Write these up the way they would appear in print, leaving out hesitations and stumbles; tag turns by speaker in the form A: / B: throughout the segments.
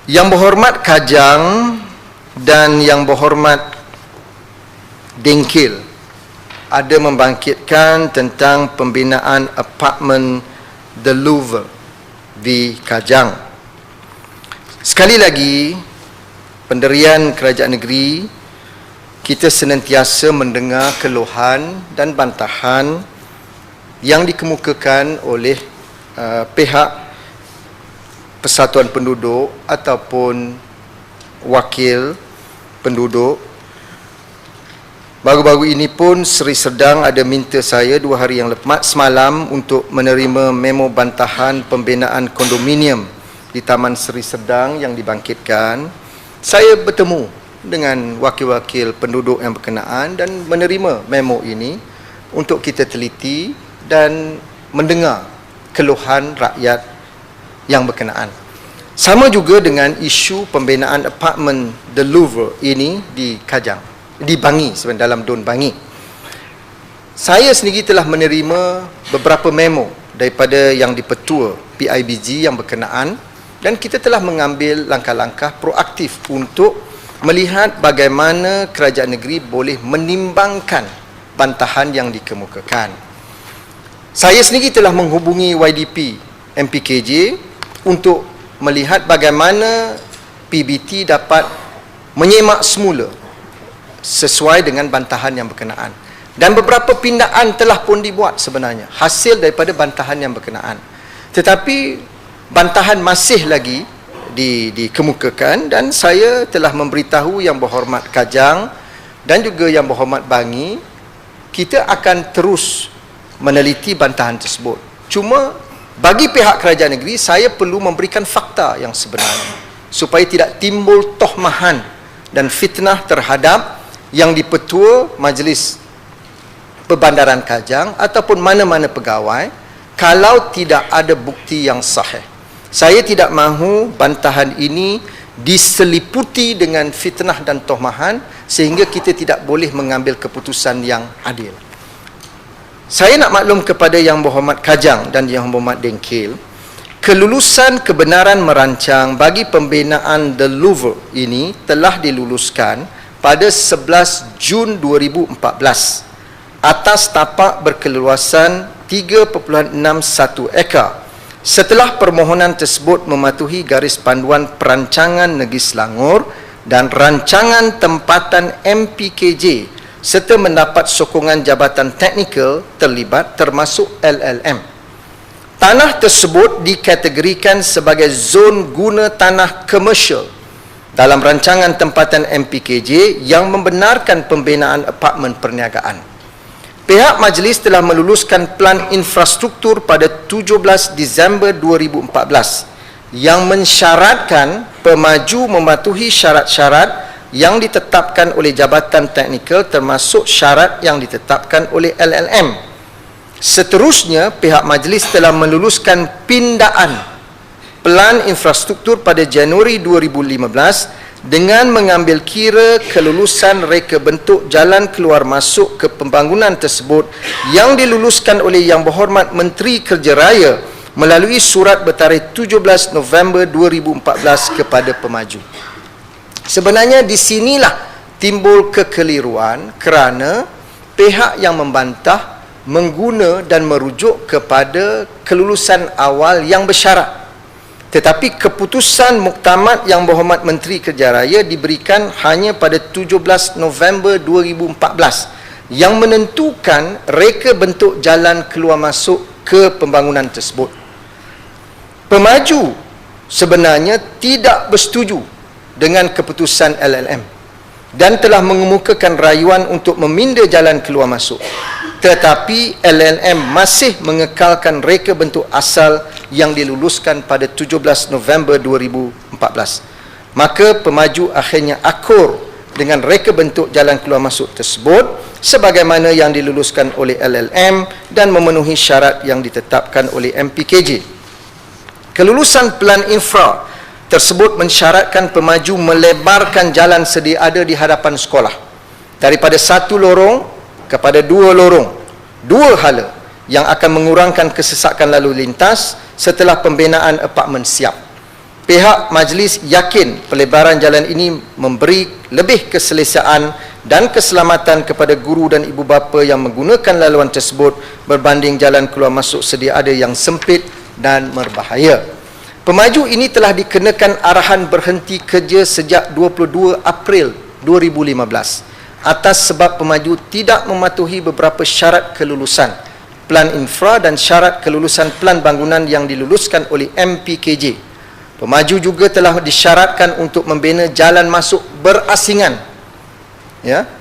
A: Yang berhormat Kajang dan Yang berhormat Dengkil ada membangkitkan tentang pembinaan apartmen The Louvre di Kajang. Sekali lagi, pendirian kerajaan negeri, kita senantiasa mendengar keluhan dan bantahan yang dikemukakan oleh pihak Persatuan Penduduk ataupun wakil penduduk. Baru-baru ini pun Seri Serdang ada minta saya 2 hari yang lepas semalam untuk menerima memo bantahan pembinaan kondominium di Taman Seri Serdang yang dibangkitkan. Saya bertemu dengan wakil-wakil penduduk yang berkenaan dan menerima memo ini untuk kita teliti dan mendengar keluhan rakyat yang berkenaan. Sama juga dengan isu pembinaan apartmen The Louvre ini di Kajang, di Bangi sebenarnya, dalam Dun Bangi. Saya sendiri telah menerima beberapa memo daripada yang dipetua PIBG yang berkenaan dan kita telah mengambil langkah-langkah proaktif untuk melihat bagaimana kerajaan negeri boleh menimbangkan bantahan yang dikemukakan. Saya sendiri telah menghubungi YDP MPKJ untuk melihat bagaimana PBT dapat menyemak semula sesuai dengan bantahan yang berkenaan. Dan beberapa pindaan telah pun dibuat sebenarnya hasil daripada bantahan yang berkenaan. Tetapi bantahan masih lagi dikemukakan dan saya telah memberitahu Yang Berhormat Kajang dan juga Yang Berhormat Bangi, kita akan terus meneliti bantahan tersebut. Cuma bagi pihak kerajaan negeri, saya perlu memberikan fakta yang sebenarnya supaya tidak timbul tohmahan dan fitnah terhadap yang dipetua Majlis Perbandaran Kajang ataupun mana-mana pegawai kalau tidak ada bukti yang sahih. Saya tidak mahu bantahan ini diseliputi dengan fitnah dan tohmahan sehingga kita tidak boleh mengambil keputusan yang adil. Saya nak maklum kepada Yang Berhormat Kajang dan Yang Berhormat Dengkil, kelulusan kebenaran merancang bagi pembinaan The Louvre ini telah diluluskan pada 11 Jun 2014 atas tapak berkeluasan 3.61 ekar setelah permohonan tersebut mematuhi garis panduan perancangan Negeri Selangor dan rancangan tempatan MPKJ serta mendapat sokongan jabatan teknikal terlibat termasuk LLM. Tanah tersebut dikategorikan sebagai zon guna tanah komersial dalam rancangan tempatan MPKJ yang membenarkan pembinaan apartmen perniagaan. Pihak majlis telah meluluskan Pelan Infrastruktur pada 17 Disember 2014 yang mensyaratkan pemaju mematuhi syarat-syarat yang ditetapkan oleh Jabatan Teknikal termasuk syarat yang ditetapkan oleh LLM. Seterusnya, pihak majlis telah meluluskan pindaan Pelan Infrastruktur pada Januari 2015 dengan mengambil kira kelulusan reka bentuk jalan keluar masuk ke pembangunan tersebut yang diluluskan oleh Yang Berhormat Menteri Kerja Raya melalui surat bertarikh 17 November 2014 kepada pemaju. Sebenarnya di sinilah timbul kekeliruan kerana pihak yang membantah mengguna dan merujuk kepada kelulusan awal yang bersyarat. Tetapi keputusan muktamad Yang Berhormat Menteri Kerja Raya diberikan hanya pada 17 November 2014 yang menentukan reka bentuk jalan keluar masuk ke pembangunan tersebut. Pemaju sebenarnya tidak bersetuju dengan keputusan LLM dan telah mengemukakan rayuan untuk meminda jalan keluar masuk. Tetapi LLM masih mengekalkan reka bentuk asal yang diluluskan pada 17 November 2014. Maka pemaju akhirnya akur dengan reka bentuk jalan keluar masuk tersebut sebagaimana yang diluluskan oleh LLM dan memenuhi syarat yang ditetapkan oleh MPKJ. Kelulusan Pelan Infra tersebut mensyaratkan pemaju melebarkan jalan sedia ada di hadapan sekolah daripada 1 lorong kepada 2 lorong, 2 hala yang akan mengurangkan kesesakan lalu lintas setelah pembinaan apartmen siap. Pihak majlis yakin pelebaran jalan ini memberi lebih keselesaan dan keselamatan kepada guru dan ibu bapa yang menggunakan laluan tersebut berbanding jalan keluar masuk sedia ada yang sempit dan berbahaya. Pemaju ini telah dikenakan arahan berhenti kerja sejak 22 April 2015 atas sebab pemaju tidak mematuhi beberapa syarat kelulusan Plan Infra dan syarat kelulusan Plan Bangunan yang diluluskan oleh MPKJ. Pemaju juga telah disyaratkan untuk membina jalan masuk berasingan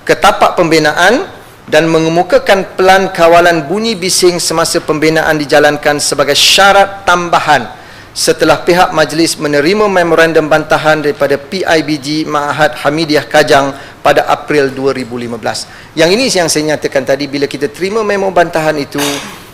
A: ke tapak pembinaan dan mengemukakan pelan kawalan bunyi bising semasa pembinaan dijalankan sebagai syarat tambahan setelah pihak majlis menerima memorandum bantahan daripada PIBG Ma'had Hamidiah Kajang pada April 2015. Yang ini yang saya nyatakan tadi, bila kita terima memo bantahan itu,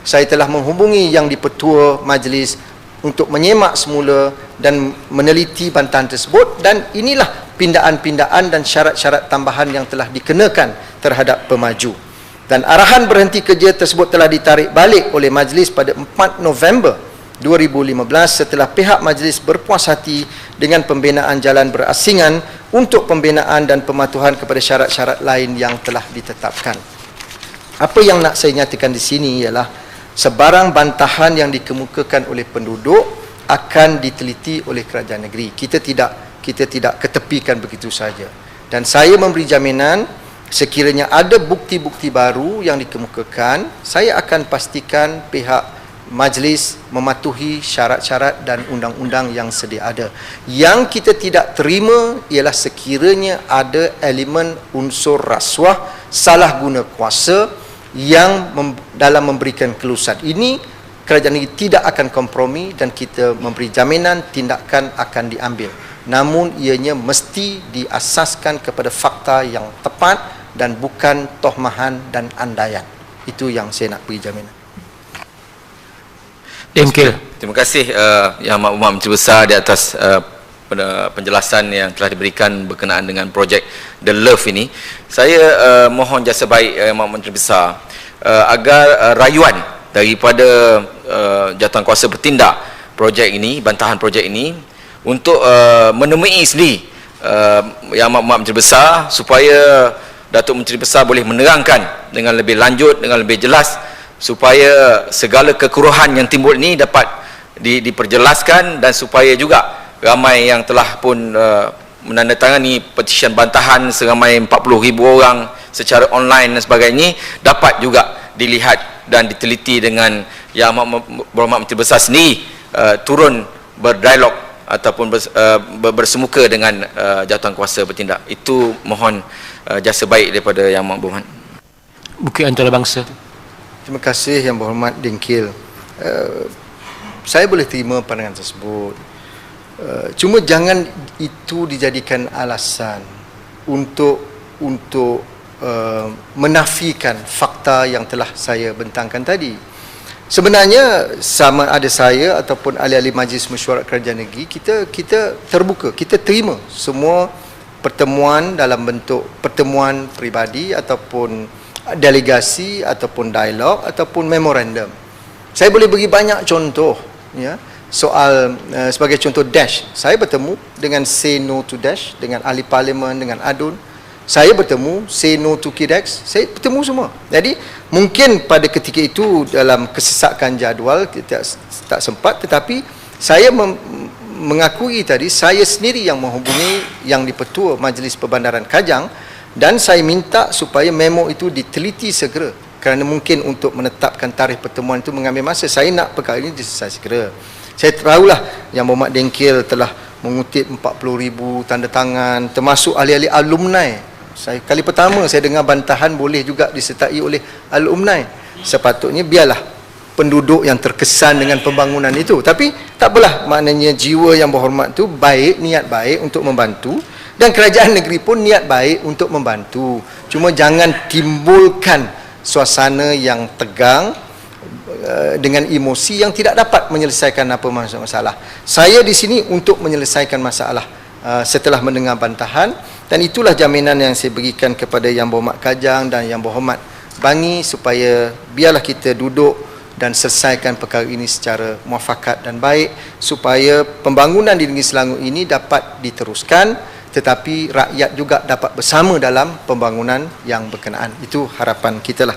A: saya telah menghubungi yang di-Pertua Majlis untuk menyemak semula dan meneliti bantahan tersebut, dan inilah pindaan-pindaan dan syarat-syarat tambahan yang telah dikenakan terhadap pemaju. Dan arahan berhenti kerja tersebut telah ditarik balik oleh majlis pada 4 November 2015 setelah pihak majlis berpuas hati dengan pembinaan jalan berasingan untuk pembinaan dan pematuhan kepada syarat-syarat lain yang telah ditetapkan. Apa yang nak saya nyatakan di sini ialah sebarang bantahan yang dikemukakan oleh penduduk akan diteliti oleh kerajaan negeri. Kita tidak ketepikan begitu saja. Dan saya memberi jaminan sekiranya ada bukti-bukti baru yang dikemukakan, saya akan pastikan pihak majlis mematuhi syarat-syarat dan undang-undang yang sedia ada. Yang kita tidak terima ialah sekiranya ada elemen unsur rasuah, salah guna kuasa yang dalam memberikan kelulusan. Ini kerajaan negeri tidak akan kompromi dan kita memberi jaminan tindakan akan diambil. Namun ianya mesti diasaskan kepada fakta yang tepat dan bukan tohmahan dan andaian. Itu yang saya nak beri jaminan.
B: Dengkil. Terima kasih Yang Amat Menteri Besar di atas penjelasan yang telah diberikan berkenaan dengan projek The Love ini. Saya mohon jasa baik Yang Amat Menteri Besar agar rayuan daripada jawatankuasa bertindak projek ini, bantahan projek ini, untuk menemui sendiri Yang Amat Menteri Besar supaya Datuk Menteri Besar boleh menerangkan dengan lebih lanjut, dengan lebih jelas, supaya segala kekurangan yang timbul ini dapat diperjelaskan, dan supaya juga ramai yang telah pun menandatangani petisyen bantahan seramai 40,000 orang secara online dan sebagainya dapat juga dilihat dan diteliti dengan Yang Berhormat Menteri Besar sendiri turun berdialog ataupun bersemuka dengan jawatankuasa bertindak. Itu mohon jasa baik daripada Yang Berhormat.
C: Bukit Antarabangsa.
A: Terima kasih Yang Berhormat Dengkil. Saya boleh terima pandangan tersebut. Cuma jangan itu dijadikan alasan untuk menafikan fakta yang telah saya bentangkan tadi. Sebenarnya sama ada saya ataupun ahli-ahli Majlis Mesyuarat Kerajaan Negeri, kita terbuka, kita terima semua pertemuan dalam bentuk pertemuan peribadi ataupun delegasi ataupun dialog ataupun memorandum. Saya boleh bagi banyak contoh, ya. Soal sebagai contoh Dash, saya bertemu dengan Say No to Dash, dengan ahli parlimen, dengan ADUN. Saya bertemu Say No to KIDEX, saya bertemu semua. Jadi mungkin pada ketika itu dalam kesesakan jadual kita tak sempat, tetapi saya mengakui tadi saya sendiri yang menghubungi yang di-Pertua Majlis Perbandaran Kajang, dan saya minta supaya memo itu diteliti segera, kerana mungkin untuk menetapkan tarikh pertemuan itu mengambil masa. Saya nak perkara ini diselesaikan segera. Saya tahulah Yang Berhormat Dengkil telah mengutip 40,000 tanda tangan, termasuk ahli-ahli alumni. Kali pertama saya dengar bantahan boleh juga disertai oleh alumni. Sepatutnya biarlah penduduk yang terkesan dengan pembangunan itu. Tapi tak apalah, maknanya jiwa Yang Berhormat itu baik, niat baik untuk membantu, dan kerajaan negeri pun niat baik untuk membantu. Cuma jangan timbulkan suasana yang tegang dengan emosi yang tidak dapat menyelesaikan apa masalah. Saya di sini untuk menyelesaikan masalah setelah mendengar bantahan, dan itulah jaminan yang saya berikan kepada Yang Berhormat Kajang dan Yang Berhormat Bangi, supaya biarlah kita duduk dan selesaikan perkara ini secara muafakat dan baik supaya pembangunan di Negeri Selangor ini dapat diteruskan tetapi rakyat juga dapat bersama dalam pembangunan yang berkenaan. Itu harapan kita lah.